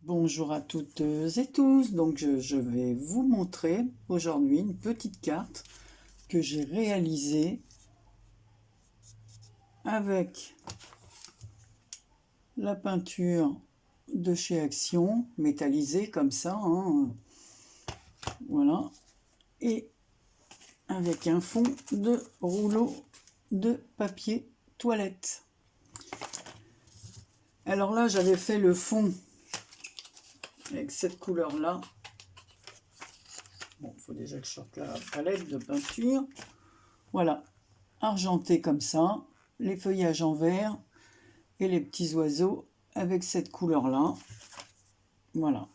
Bonjour à toutes et tous, donc je vais vous montrer aujourd'hui une petite carte que j'ai réalisée avec la peinture de chez Action, métallisée comme ça, hein, voilà, et avec un fond de rouleau de papier toilette. Alors là, j'avais fait le fond avec cette couleur-là. Bon, il faut déjà que je sorte la palette de peinture. Voilà, argenté comme ça, les feuillages en vert et les petits oiseaux avec cette couleur-là. Voilà.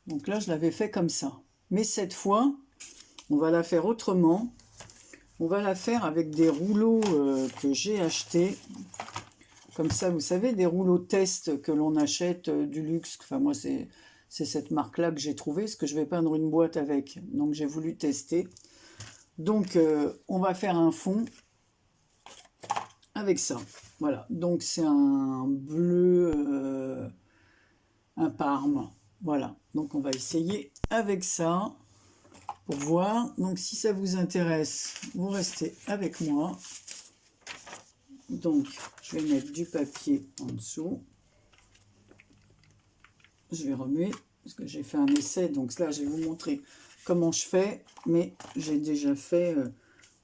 Donc là, je l'avais fait comme ça. Mais cette fois, on va la faire autrement. On va la faire avec des rouleaux que j'ai achetés. Comme ça, vous savez, des rouleaux test que l'on achète du luxe. Enfin, moi, c'est cette marque-là que j'ai trouvé, parce que je vais peindre une boîte avec. Donc, j'ai voulu tester. Donc, on va faire un fond avec ça. Voilà. Donc, c'est un bleu, un parme. Voilà. Donc, on va essayer avec ça pour voir. Donc, si ça vous intéresse, vous restez avec moi. Donc, je vais mettre du papier en dessous. Je vais remuer, parce que j'ai fait un essai. Donc là, je vais vous montrer comment je fais. Mais j'ai déjà fait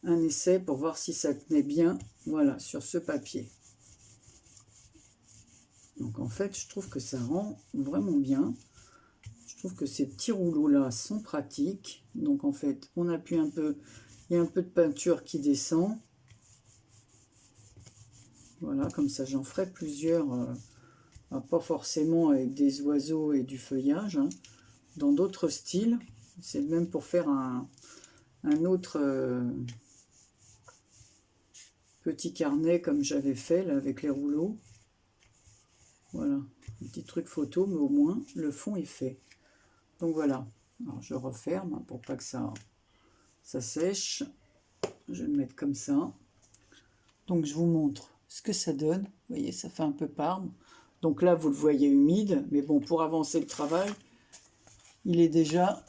un essai pour voir si ça tenait bien. Voilà, sur ce papier. Donc en fait, je trouve que ça rend vraiment bien. Je trouve que ces petits rouleaux-là sont pratiques. Donc en fait, on appuie un peu. Il y a un peu de peinture qui descend. Voilà, comme ça, j'en ferai plusieurs. Pas forcément avec des oiseaux et du feuillage, hein, dans d'autres styles. C'est même pour faire un autre petit carnet comme j'avais fait là, avec les rouleaux. Voilà, un petit truc photo, mais au moins le fond est fait. Donc voilà, alors je referme pour pas que ça sèche. Je vais le mettre comme ça. Donc je vous montre ce que ça donne. Vous voyez, ça fait un peu parme. Donc là, vous le voyez humide, mais bon, pour avancer le travail, il est déjà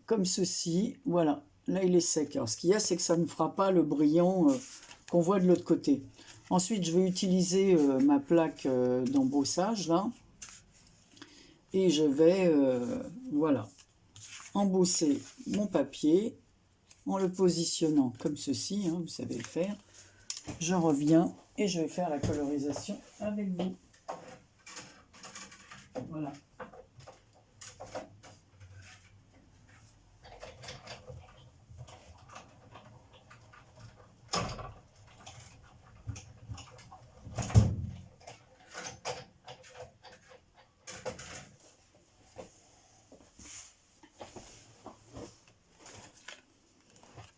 comme ceci. Voilà, là il est sec. Alors ce qu'il y a, c'est que ça ne fera pas le brillant qu'on voit de l'autre côté. Ensuite, je vais utiliser ma plaque d'embossage là. Et je vais, voilà, embosser mon papier en le positionnant comme ceci, hein, vous savez le faire. Je reviens et je vais faire la colorisation avec vous. Voilà.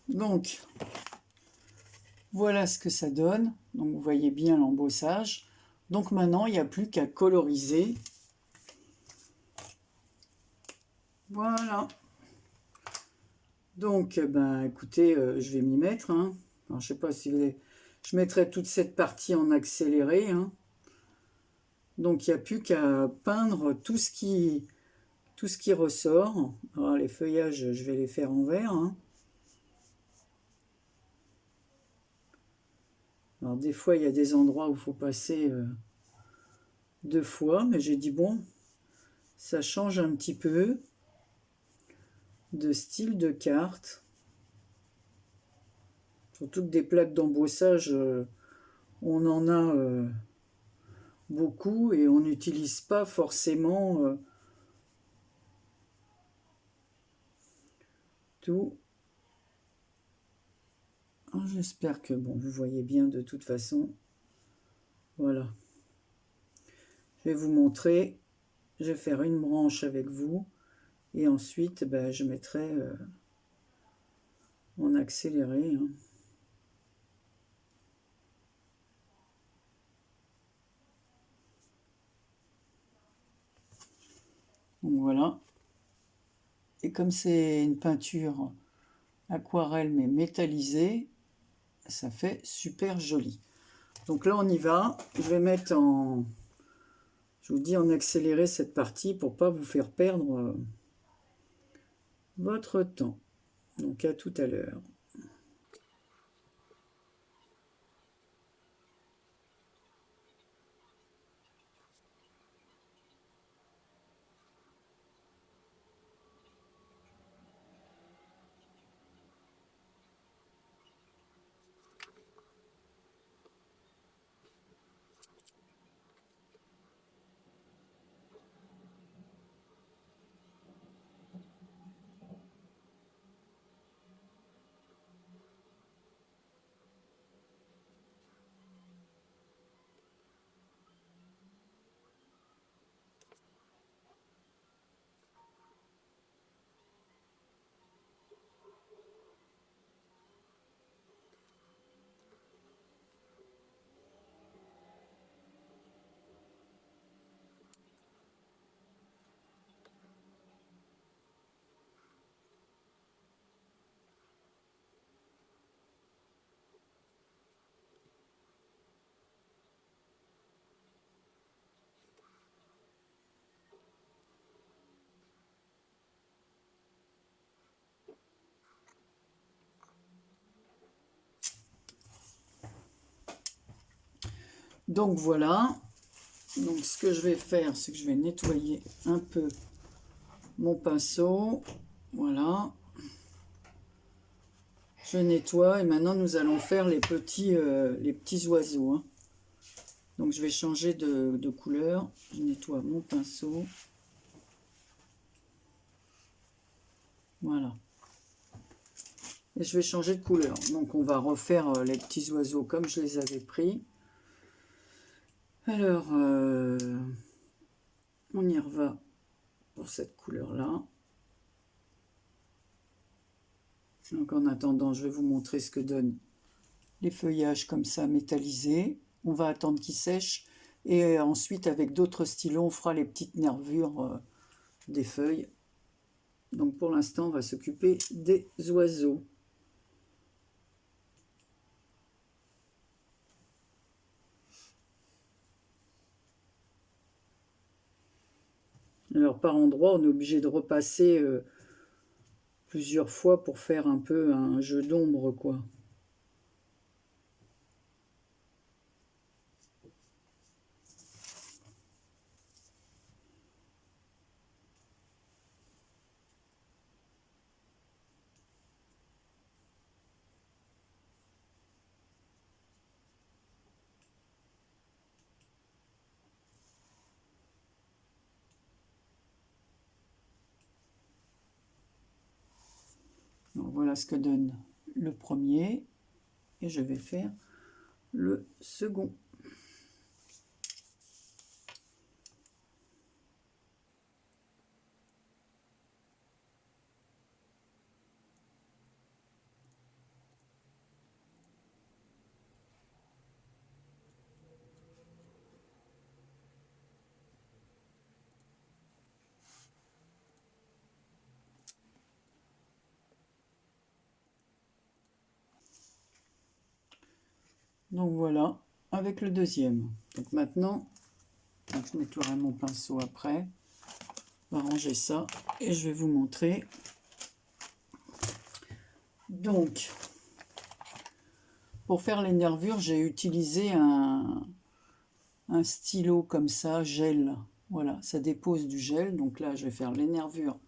Donc, voilà ce que ça donne. Donc, vous voyez bien l'embossage. Donc, maintenant, il n'y a plus qu'à coloriser. Voilà. Donc, ben, écoutez, je vais m'y mettre. Hein. Alors, je ne sais pas si vous voulez... Je mettrai toute cette partie en accéléré. Hein. Donc, il n'y a plus qu'à peindre tout ce qui ressort. Alors, les feuillages, je vais les faire en vert. Hein. Alors, des fois, il y a des endroits où il faut passer 2 fois. Mais j'ai dit, bon, ça change un petit peu de style de carte. Surtout que des plaques d'embossage, on en a beaucoup et on n'utilise pas forcément tout. J'espère que bon, vous voyez bien de toute façon. Voilà. Je vais vous montrer. Je vais faire une branche avec vous et ensuite ben, je mettrai en accéléré. Hein. Donc voilà. Et comme c'est une peinture aquarelle mais métallisée, ça fait super joli. Donc là, on y va. Je vais mettre en... Je vous dis en accéléré cette partie pour pas vous faire perdre votre temps. Donc à tout à l'heure. Donc voilà. Donc ce que je vais faire, c'est que je vais nettoyer un peu mon pinceau. Voilà. Je nettoie et maintenant nous allons faire les petits oiseaux. Hein. Donc je vais changer de couleur. Je nettoie mon pinceau. Voilà. Et je vais changer de couleur. Donc on va refaire les petits oiseaux comme je les avais pris. Alors, on y reva pour cette couleur-là. Donc en attendant, je vais vous montrer ce que donnent les feuillages comme ça métallisés. On va attendre qu'ils sèchent. Et ensuite, avec d'autres stylos, on fera les petites nervures des feuilles. Donc pour l'instant, on va s'occuper des oiseaux. Alors par endroit, on est obligé de repasser plusieurs fois pour faire un peu un jeu d'ombre, quoi. Donc voilà ce que donne le premier. Et je vais faire le second. Donc voilà, avec le deuxième. Donc maintenant, je nettoierai mon pinceau après. On va ranger ça et je vais vous montrer. Donc, pour faire les nervures, j'ai utilisé un stylo comme ça, gel. Voilà, ça dépose du gel. Donc là, je vais faire les nervures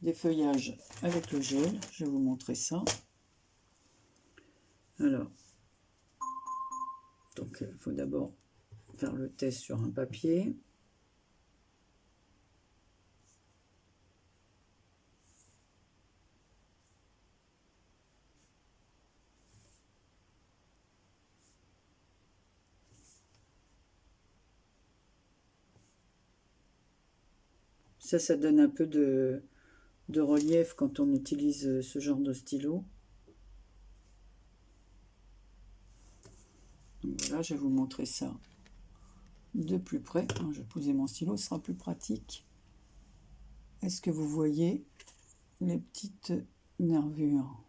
des feuillages avec le gel. Je vais vous montrer ça. Alors, donc il faut d'abord faire le test sur un papier. Ça donne un peu de relief quand on utilise ce genre de stylo. Donc voilà, je vais vous montrer ça de plus près. Je vais poser mon stylo, ce sera plus pratique. Est-ce que vous voyez les petites nervures?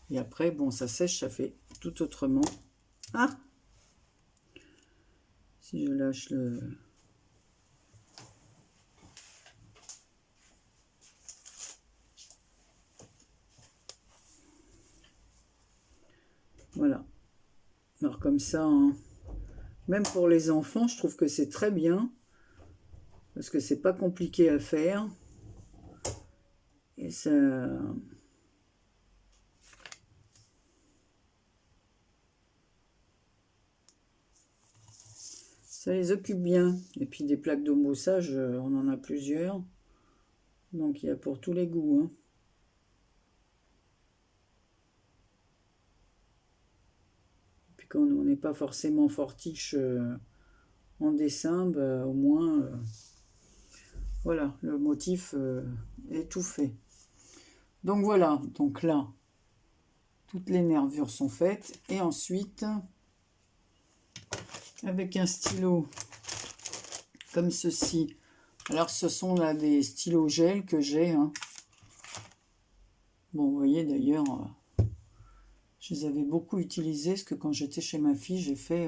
Et après, bon, ça sèche, ça fait tout autrement. Ah! Si je lâche le... Voilà. Alors comme ça, hein, même pour les enfants, je trouve que c'est très bien. Parce que c'est pas compliqué à faire. Et ça... Ça les occupe bien. Et puis des plaques d'embossage, on en a plusieurs. Donc il y a pour tous les goûts. Hein. Puis quand on n'est pas forcément fortiche en dessin, bah, au moins, voilà, le motif est tout fait. Donc voilà, donc là, toutes les nervures sont faites. Et ensuite, avec un stylo comme ceci. Alors ce sont là des stylos gel que j'ai. Hein. Bon, vous voyez d'ailleurs, je les avais beaucoup utilisés parce que quand j'étais chez ma fille, j'ai fait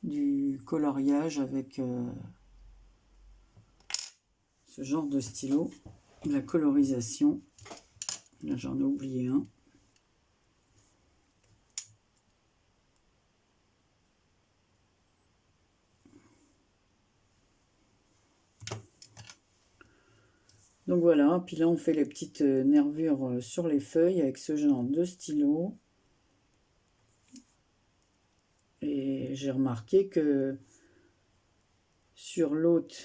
du coloriage avec ce genre de stylo, de la colorisation. Là, j'en ai oublié un. Donc voilà, puis là on fait les petites nervures sur les feuilles avec ce genre de stylo. Et j'ai remarqué que sur l'autre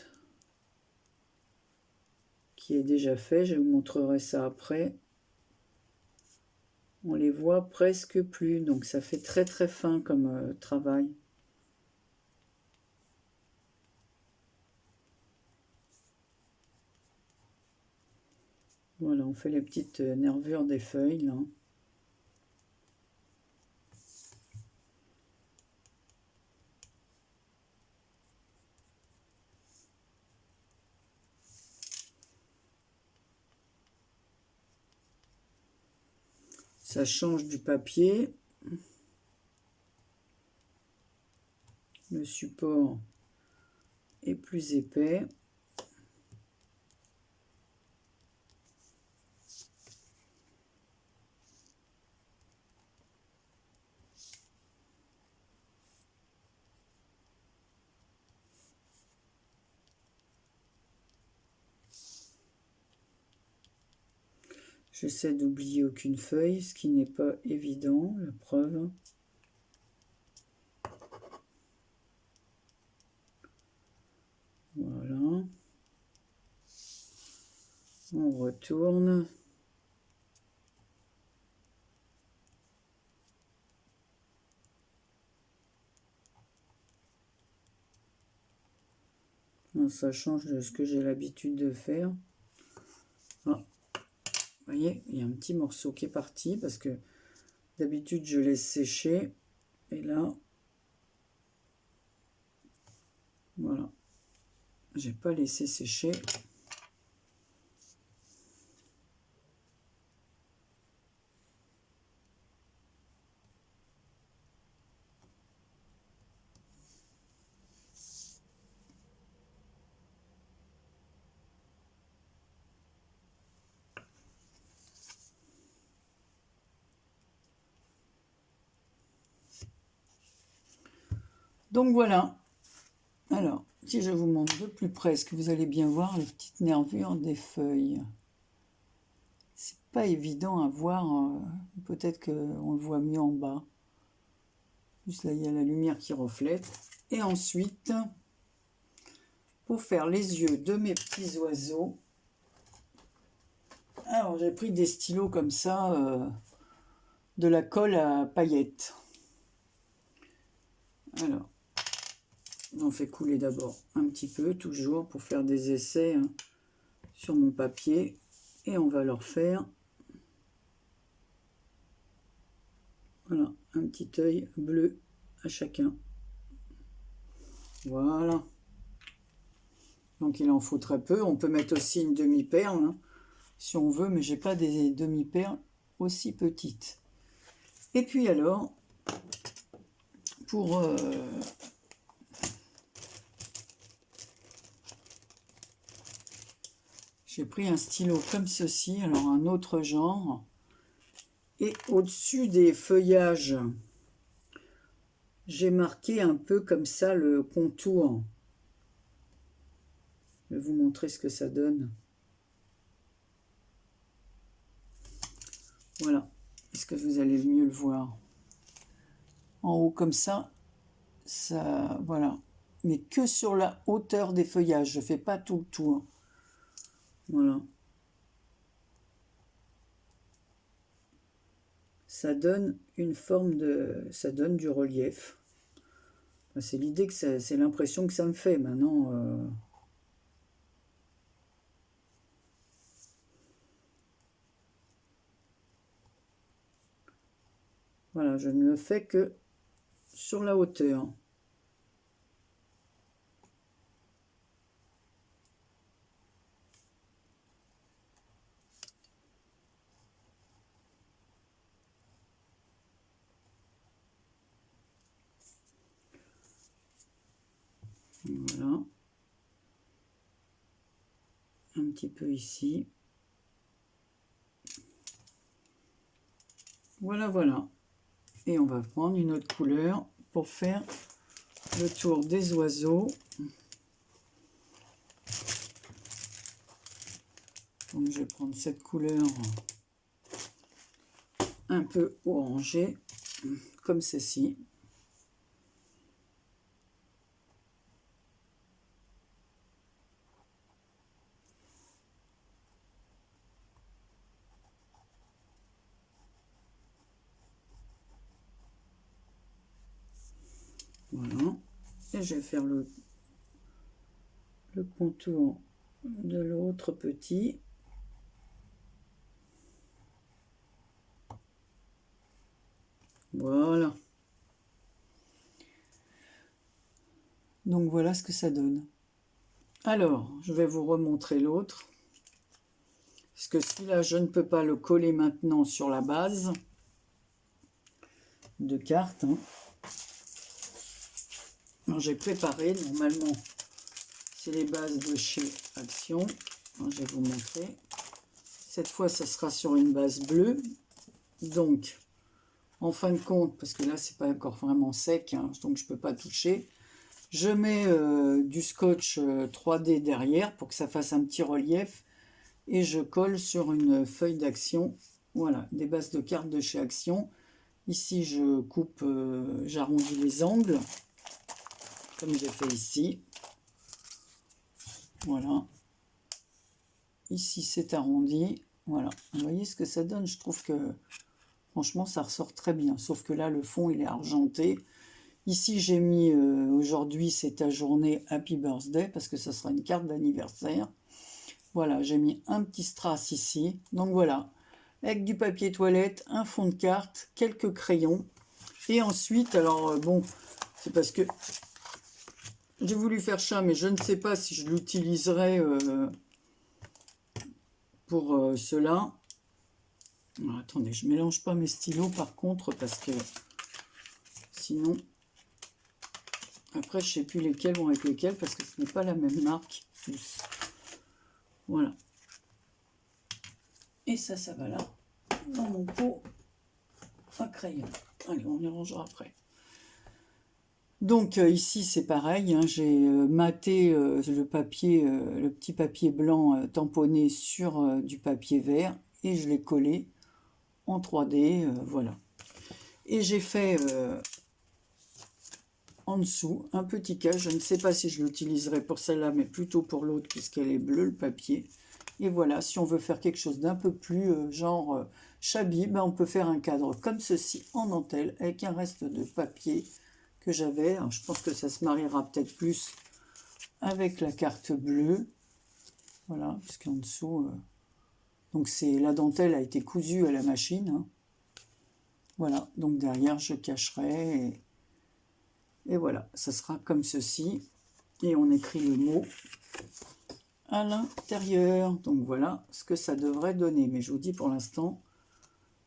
qui est déjà fait, je vous montrerai ça après, on les voit presque plus, donc ça fait très très fin comme travail. Voilà, on fait les petites nervures des feuilles là. Ça change du papier. Le support est plus épais. J'essaie d'oublier aucune feuille, ce qui n'est pas évident, la preuve. Voilà. On retourne. Ça change de ce que j'ai l'habitude de faire. Ah, vous voyez, il y a un petit morceau qui est parti parce que d'habitude je laisse sécher. Et là, voilà, j'ai pas laissé sécher. Donc voilà. Alors, si je vous montre de plus près, est-ce que vous allez bien voir les petites nervures des feuilles? C'est pas évident à voir. Peut-être qu'on le voit mieux en bas. Juste là, il y a la lumière qui reflète. Et ensuite, pour faire les yeux de mes petits oiseaux, alors j'ai pris des stylos comme ça, de la colle à paillettes. Alors, j'en fais couler d'abord un petit peu, toujours pour faire des essais hein, sur mon papier. Et on va leur faire, voilà, un petit œil bleu à chacun. Voilà. Donc il en faut très peu. On peut mettre aussi une demi-perle, hein, si on veut, mais j'ai pas des demi-perles aussi petites. Et puis alors, pour... j'ai pris un stylo comme ceci, alors un autre genre. Et au-dessus des feuillages, j'ai marqué un peu comme ça le contour. Je vais vous montrer ce que ça donne. Voilà. Est-ce que vous allez mieux le voir? En haut comme ça, voilà. Mais que sur la hauteur des feuillages. Je ne fais pas tout le tour. Voilà. Ça donne une forme de... ça donne du relief. Enfin, c'est l'idée que c'est l'impression que ça me fait maintenant. Voilà, je ne le fais que sur la hauteur. Voilà. Un petit peu ici. Voilà, voilà. Et on va prendre une autre couleur pour faire le tour des oiseaux. Donc je vais prendre cette couleur un peu orangée, comme ceci. Voilà. Et je vais faire le contour de l'autre petit. Voilà. Donc voilà ce que ça donne. Alors, je vais vous remontrer l'autre. Parce que celui-là, je ne peux pas le coller maintenant sur la base de carte. J'ai préparé, normalement, c'est les bases de chez Action. Alors, je vais vous montrer. Cette fois, ça sera sur une base bleue. Donc, en fin de compte, parce que là, c'est pas encore vraiment sec, hein, donc je peux pas toucher. Je mets du scotch 3D derrière pour que ça fasse un petit relief. Et je colle sur une feuille d'Action. Voilà, des bases de cartes de chez Action. Ici, je coupe, j'arrondis les angles, comme j'ai fait ici. Voilà. Ici, c'est arrondi. Voilà. Vous voyez ce que ça donne? Je trouve que, franchement, ça ressort très bien. Sauf que là, le fond, il est argenté. Ici, j'ai mis, aujourd'hui, c'est ta journée Happy Birthday, parce que ça sera une carte d'anniversaire. Voilà, j'ai mis un petit strass ici. Donc voilà, avec du papier toilette, un fond de carte, quelques crayons. Et ensuite, alors bon, c'est parce que j'ai voulu faire ça, mais je ne sais pas si je l'utiliserai pour cela. Alors, attendez, je ne mélange pas mes stylos par contre, parce que sinon, après, je ne sais plus lesquels vont avec lesquels, parce que ce n'est pas la même marque. Voilà. Et ça va là, dans mon pot à crayon. Allez, on les rangera après. Donc ici c'est pareil, hein, j'ai maté le papier, le petit papier blanc tamponné sur du papier vert et je l'ai collé en 3D, voilà. Et j'ai fait en dessous un petit cache, je ne sais pas si je l'utiliserai pour celle-là, mais plutôt pour l'autre puisqu'elle est bleue le papier. Et voilà, si on veut faire quelque chose d'un peu plus genre shabby, ben on peut faire un cadre comme ceci en dentelle avec un reste de papier que j'avais. Je pense que ça se mariera peut-être plus avec la carte bleue. Voilà, puisqu'en dessous, donc c'est la dentelle a été cousue à la machine. Hein. Voilà, donc derrière je cacherai et voilà, ça sera comme ceci. Et on écrit le mot à l'intérieur. Donc voilà ce que ça devrait donner. Mais je vous dis pour l'instant,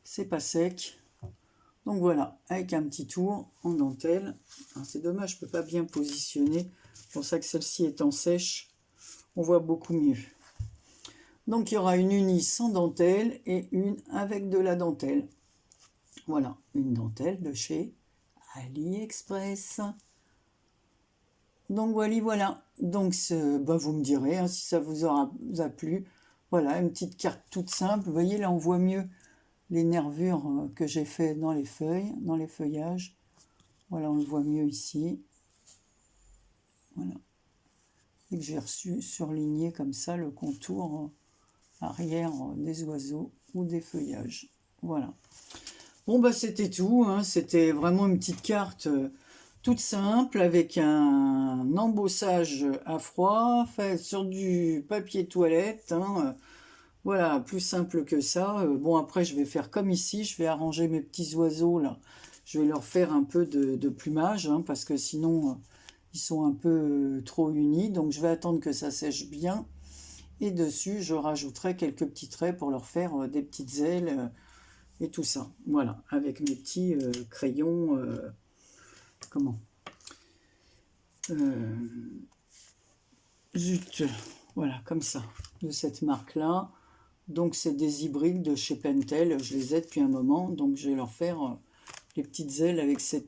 c'est pas sec. Donc voilà, avec un petit tour en dentelle. C'est dommage, je ne peux pas bien positionner. C'est pour ça que celle-ci étant sèche, on voit beaucoup mieux. Donc il y aura une unie sans dentelle et une avec de la dentelle. Voilà, une dentelle de chez AliExpress. Donc voilà. Donc vous me direz hein, si ça vous a plu. Voilà, une petite carte toute simple. Vous voyez, là on voit mieux les nervures que j'ai fait dans les feuilles, dans les feuillages. Voilà, on le voit mieux ici. Voilà. Et que j'ai reçu surligné comme ça le contour arrière des oiseaux ou des feuillages. Voilà. Bon, bah c'était tout. Hein. C'était vraiment une petite carte toute simple avec un embossage à froid fait sur du papier toilette. Hein. Voilà, plus simple que ça. Bon, après, je vais faire comme ici. Je vais arranger mes petits oiseaux, là. Je vais leur faire un peu de plumage, hein, parce que sinon, ils sont un peu trop unis. Donc, je vais attendre que ça sèche bien. Et dessus, je rajouterai quelques petits traits pour leur faire des petites ailes et tout ça. Voilà, avec mes petits crayons... comment Zut, voilà, comme ça, de cette marque-là. Donc c'est des hybrides de chez Pentel, je les ai depuis un moment, donc je vais leur faire les petites ailes avec ces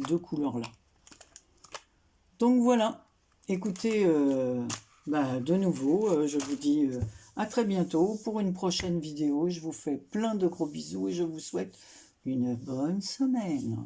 deux couleurs-là. Donc voilà, écoutez, de nouveau, je vous dis à très bientôt pour une prochaine vidéo. Je vous fais plein de gros bisous et je vous souhaite une bonne semaine.